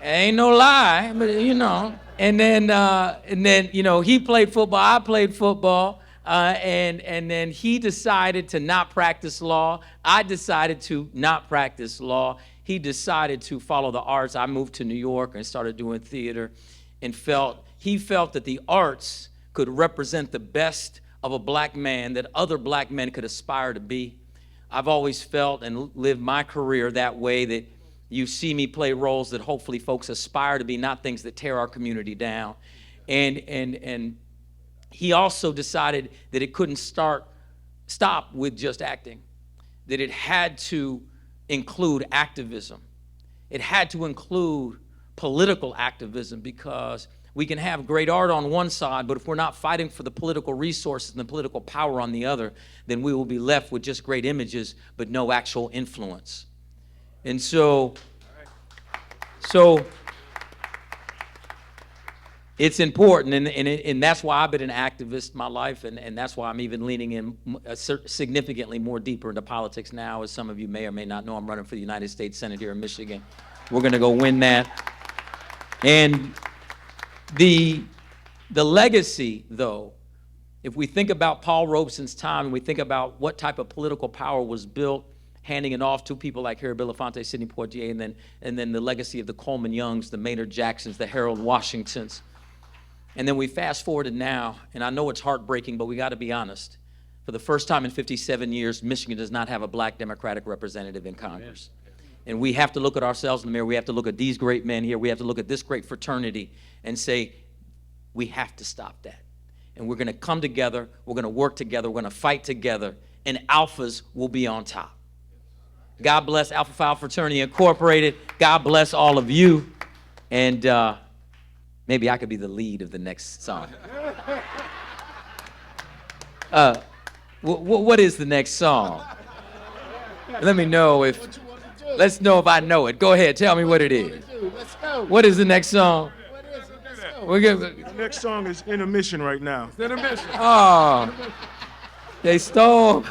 O: ain't no lie, but you know. And then you know, he played football, I played football, and then he decided to not practice law. I decided to not practice law. He decided to follow the arts. I moved to New York and started doing theater, and he felt that the arts could represent the best of a black man that other black men could aspire to be. I've always felt and lived my career that way, that you see me play roles that hopefully folks aspire to be, not things that tear our community down. And he also decided that it couldn't stop with just acting, that it had to include activism. It had to include political activism, because we can have great art on one side, but if we're not fighting for the political resources and the political power on the other, then we will be left with just great images, but no actual influence. And so it's important, and that's why I've been an activist my life, and that's why I'm even leaning in significantly more deeper into politics now. As some of you may or may not know, I'm running for the United States Senate here in Michigan. We're gonna go win that. And the legacy, though, if we think about Paul Robeson's time and we think about what type of political power was built, handing it off to people like Harry Belafonte, Sidney Poitier, and then the legacy of the Coleman Youngs, the Maynard Jacksons, the Harold Washingtons. And then we fast forwarded now, and I know it's heartbreaking, but we got to be honest. For the first time in 57 years, Michigan does not have a black Democratic representative in Congress. And we have to look at ourselves in the mirror. We have to look at these great men here. We have to look at this great fraternity and say, we have to stop that. And we're going to come together. We're going to work together. We're going to fight together. And alphas will be on top. God bless Alpha Phi Fraternity Incorporated. God bless all of you. And maybe I could be the lead of the next song. What is the next song? Let me know if... Let's know if I know it. Go ahead, tell me what it is.
C: Let's go.
O: What is the next song?
E: The next song is Intermission right now.
F: Intermission.
O: Oh, they stole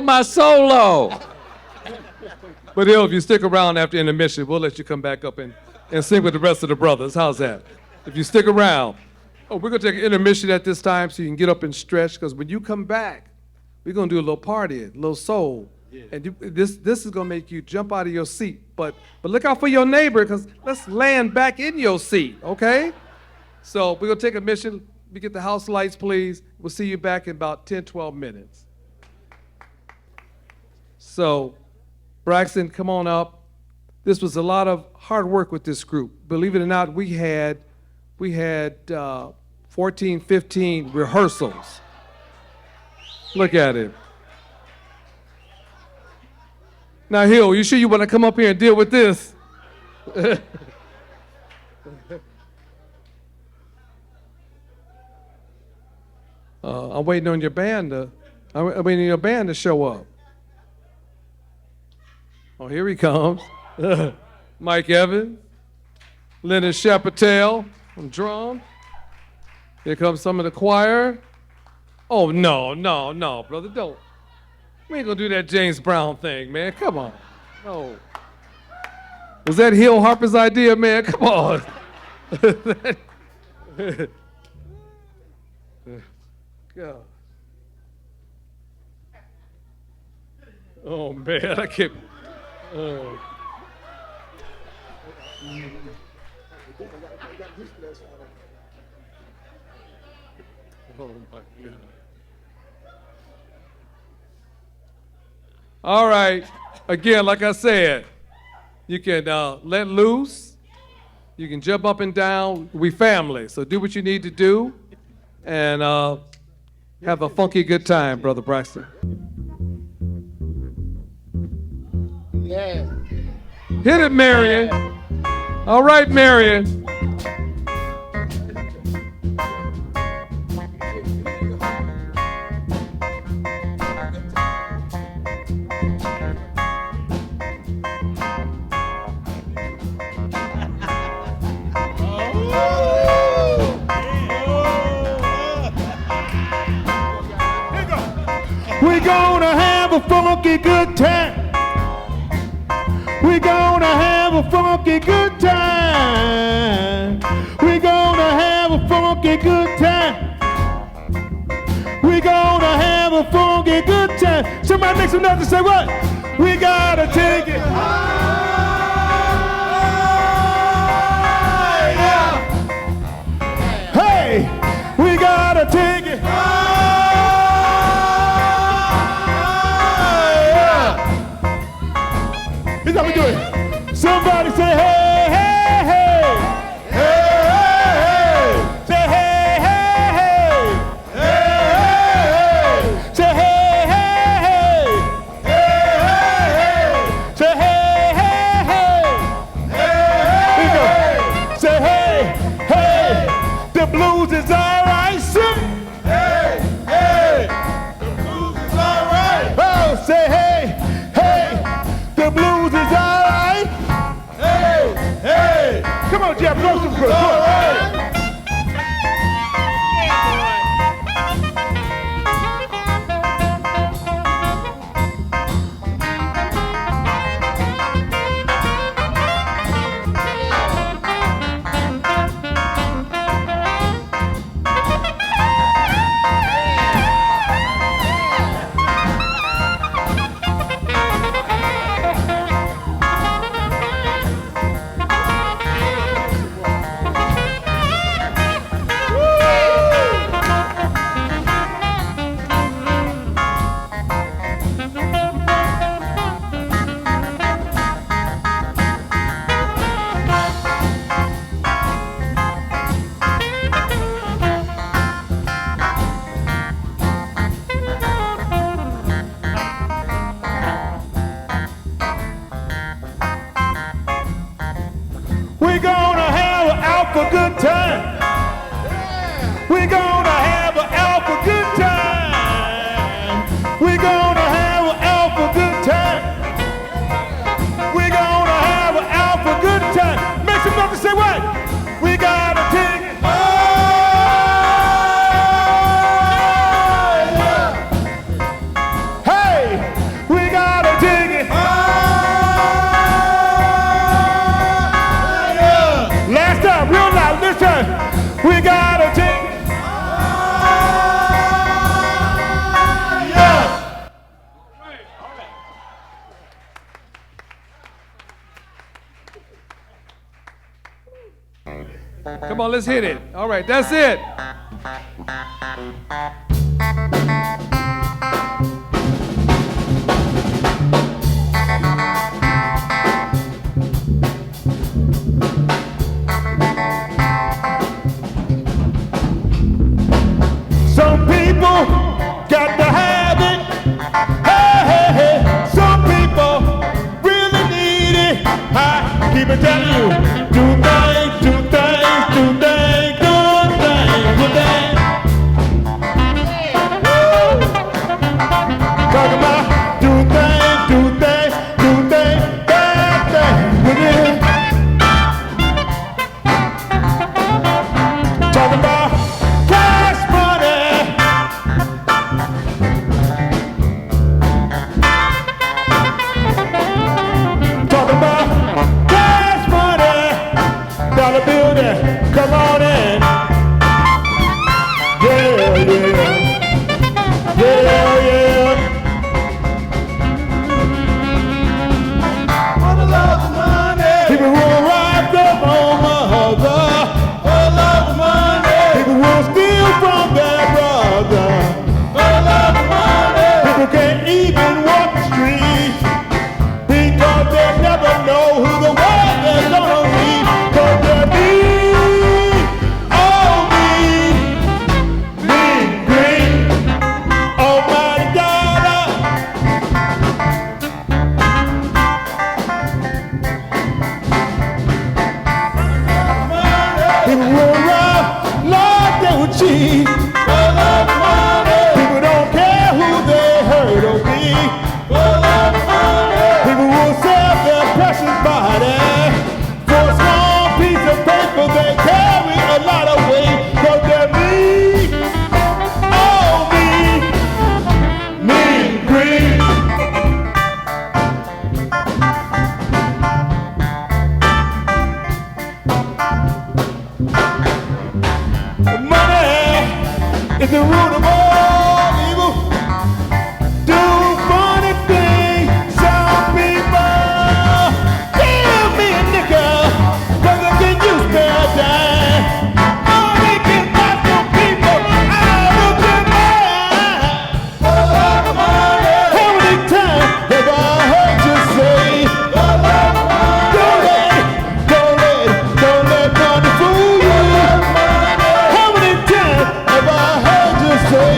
O: my solo.
F: But Hill, if you stick around after intermission, we'll let you come back up and sing with the rest of the brothers. How's that? If you stick around. Oh, we're gonna take an intermission at this time so you can get up and stretch, because when you come back, we're gonna do a little party, a little soul. Yeah. And this is gonna make you jump out of your seat. But look out for your neighbor, because let's land back in your seat, okay? So we're gonna take a mission. We get the house lights, please. We'll see you back in about 10, 12 minutes. So, Braxton, come on up. This was a lot of hard work with this group. Believe it or not, we had 14, 15 rehearsals. Look at it. Now, Hill, you sure you want to come up here and deal with this? I'm waiting on your band to show up. Oh, here he comes. Mike Evans, Leonard Chapatel on drum. Here comes some of the choir. Oh, no, brother, don't. We ain't gonna do that James Brown thing, man. Come on. No. Was that Hill Harper's idea, man? Come on. God. Oh, man, I can't. Oh. Oh, my God. All right. Again, like I said, you can let loose. You can jump up and down. We family, so do what you need to do, and have a funky good time, Brother Braxton.
C: Yeah.
F: Hit it, Marion. All right, Marion.
N: We're gonna have a funky good time. We're gonna have a funky good time. We're gonna have a funky good time. We're gonna have a funky good time. Somebody make some noise and say what? We gotta take it higher. Hey, we gotta take it higher. Here's how we do it. Somebody say hey, hey, hey. Hey, hey, hey. Say hey, hey, hey. Hey, hey, hey. Say hey, hey, hey. Hey, hey, hey. Say hey, hey, hey. Hey, hey, hey. Say hey, hey. The blues is all right, sing. Hey, hey. The blues is all right. Oh, say hey, hey. The blues is all right. Hey, hey. Come on, Jeff, blow some good. All right. We're gonna have an alpha good time. We're gonna have an alpha good time. We're gonna have an alpha good time. We're gonna have an alpha good time. Make some noise to say what? We gotta take it higher. Hey, we gotta take it higher. Last time, real loud, this time. We gotta take it higher.
F: Come on, let's hit it. All right, that's it.
N: tell you, do things, good things. Talk about do things, bad things. With it. Talk about cash money. Talk about cash money. Dollar bill there, come on in. Yeah. For the love of money. People will rob their own mother. For the love of money. People will steal from their brother. For the love of money. People can't even walk the street because they never know who the world is gonna be. 'Cause they're mean, oh mean green. Almighty God. People will rob, Lord, they will cheat. For love of money. People don't care who they hurt or be. For love of money. People will sell their precious body for a small piece of paper. They carry a lot of weight 'cause they're mean, oh mean green. Money is the root of all evil. Do funny things, some people. Give me a nickel, 'cause I can use spare dime. Oh, we can buy some people out of their mind. For the love of money. How many times have I heard you say, for the love of money. Don't let money fool you. How many times have I heard you say?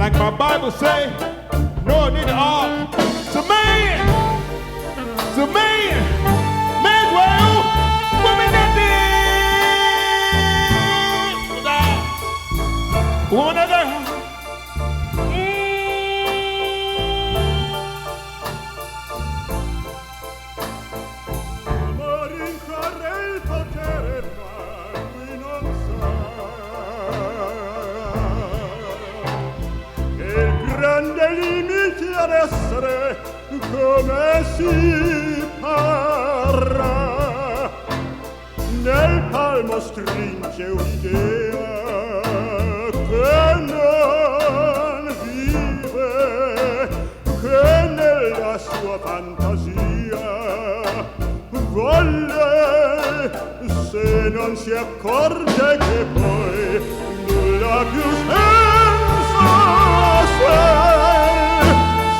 N: Like my Bible say, no need to argue. So man, man's well, woman that did, woman that did.
K: Limiti ad essere come si parla. Nel palmo stringe un'idea che non vive, che nella sua fantasia volle, se non si accorge che poi nulla più senza sé.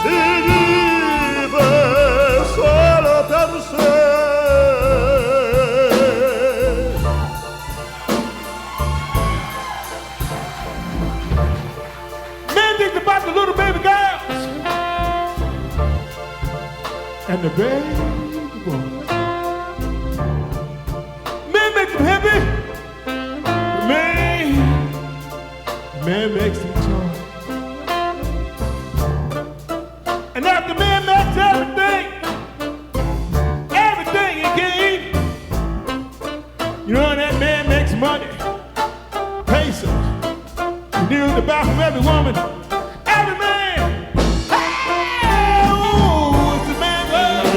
K: Si vive solo per sé.
N: Men think about the little baby girls and the baby boys. Men make them happy. Man makes them joy. And after man makes everything he can, you know that man makes money, pesos, deals about from every woman, every man. Hey, oh, it's the man love.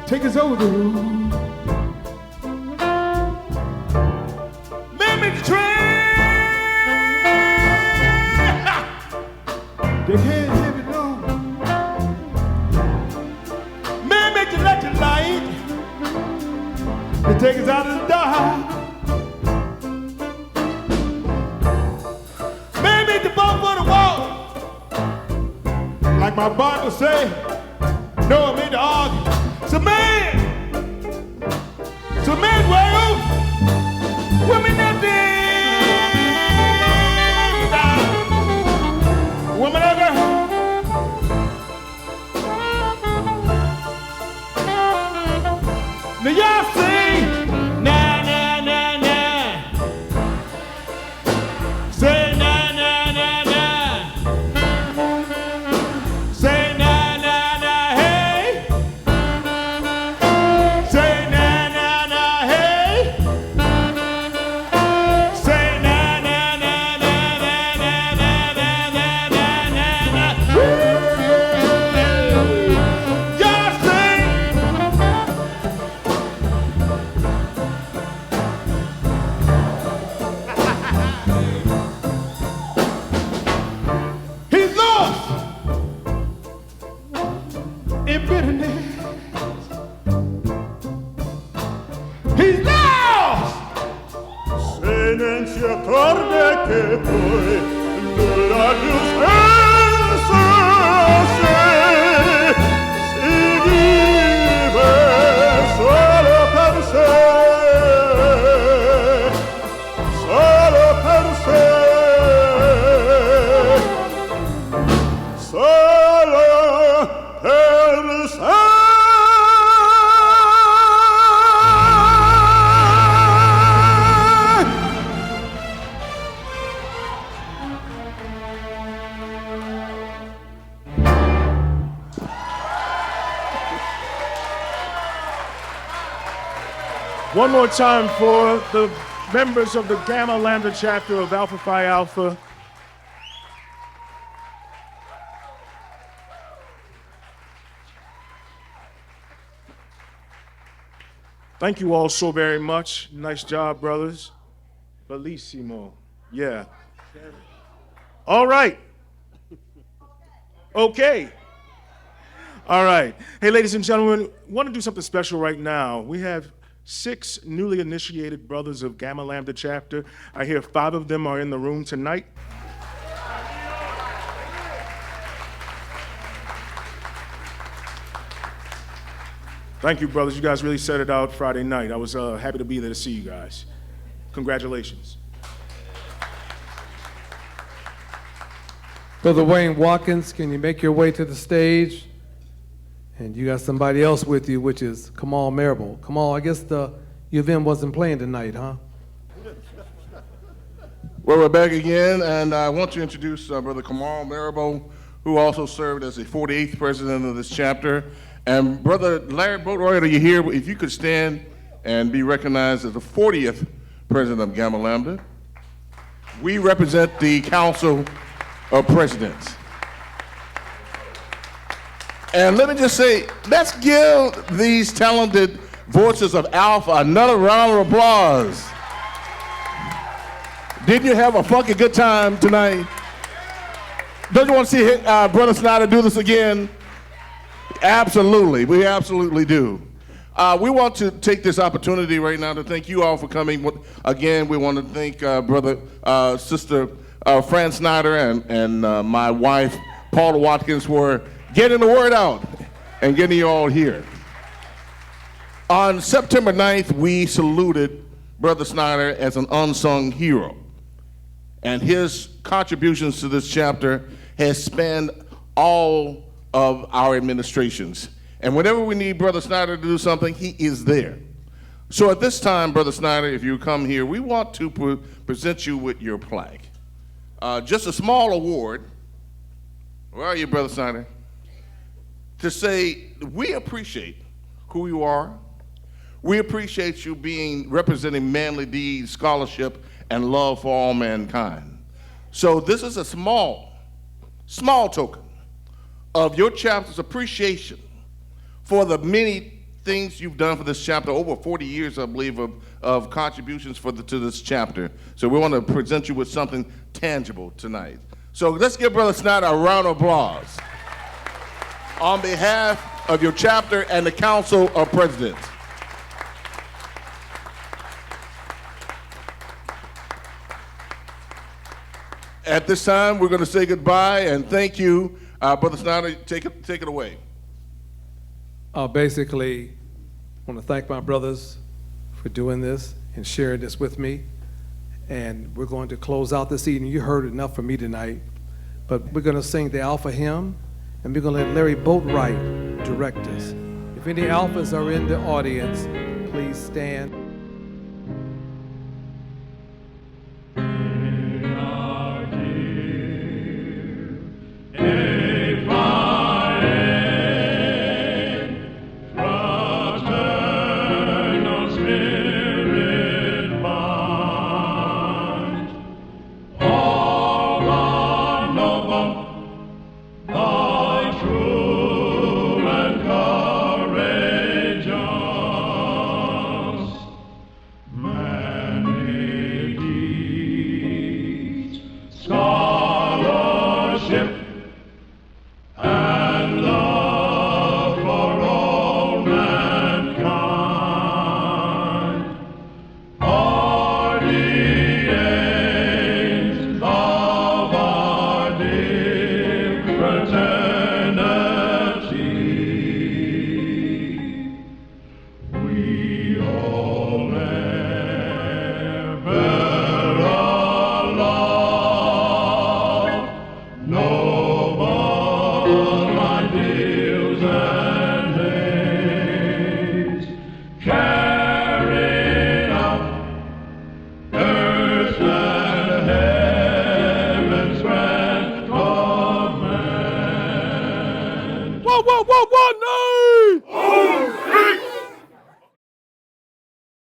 N: Take us over the road. Man, make the train. They can't hear me no. Man, make the electric light. They take us out of the dark. Man, make the boat for the wall. Like my Bible say, no, I made the argue. So man, well, women that did, women that now y'all sing, na na na na, say na na na na,
M: in bitterness. He's lost. Se non si accorge che poi nulla più senza sé si vive solo per sé, solo per sé, solo per sé.
E: One more time for the members of the Gamma Lambda chapter of Alpha Phi Alpha. Thank you all so very much. Nice job, brothers. Bellissimo. Yeah. All right. Okay. All right. Hey, ladies and gentlemen, want to do something special right now. We have 6 newly initiated brothers of Gamma Lambda chapter. I hear 5 of them are in the room tonight. Thank you, brothers. You guys really set it out Friday night. I was happy to be there to see you guys. Congratulations.
F: Brother Wayne Watkins, can you make your way to the stage? And you got somebody else with you, which is Kamal Marable. Kamal, I guess the U of M wasn't playing tonight, huh?
A: Well, we're back again, and I want to introduce Brother Kamal Marable, who also served as the 48th president of this chapter. And Brother Larry Boatwright, are you here? If you could stand and be recognized as the 40th president of Gamma Lambda. We represent the Council of Presidents. And let me just say, let's give these talented voices of Alpha another round of applause. Didn't you have a fucking good time tonight? Don't you want to see Brother Snyder do this again? Absolutely, we absolutely do. We want to take this opportunity right now to thank you all for coming. Again, we want to thank Sister Fran Snyder and my wife, Paul Watkins, for getting the word out and getting you all here. On September 9th, we saluted Brother Snyder as an unsung hero. And his contributions to this chapter has spanned all of our administrations. And whenever we need Brother Snyder to do something, he is there. So at this time, Brother Snyder, if you come here, we want to present you with your plaque. Just a small award. Where are you, Brother Snyder? To say, we appreciate who you are. We appreciate you representing manly deeds, scholarship, and love for all mankind. So this is a small token of your chapter's appreciation for the many things you've done for this chapter, over 40 years, I believe, of contributions to this chapter. So we want to present you with something tangible tonight. So let's give Brother Snyder a round of applause on behalf of your chapter and the Council of Presidents. At this time, we're going to say goodbye and thank you. Brother Snyder, take it away.
F: Basically, I want to thank my brothers for doing this and sharing this with me. And we're going to close out this evening. You heard enough from me tonight, but we're going to sing the Alpha hymn, and we're going to let Larry Boatwright direct us. If any Alphas are in the audience, please stand.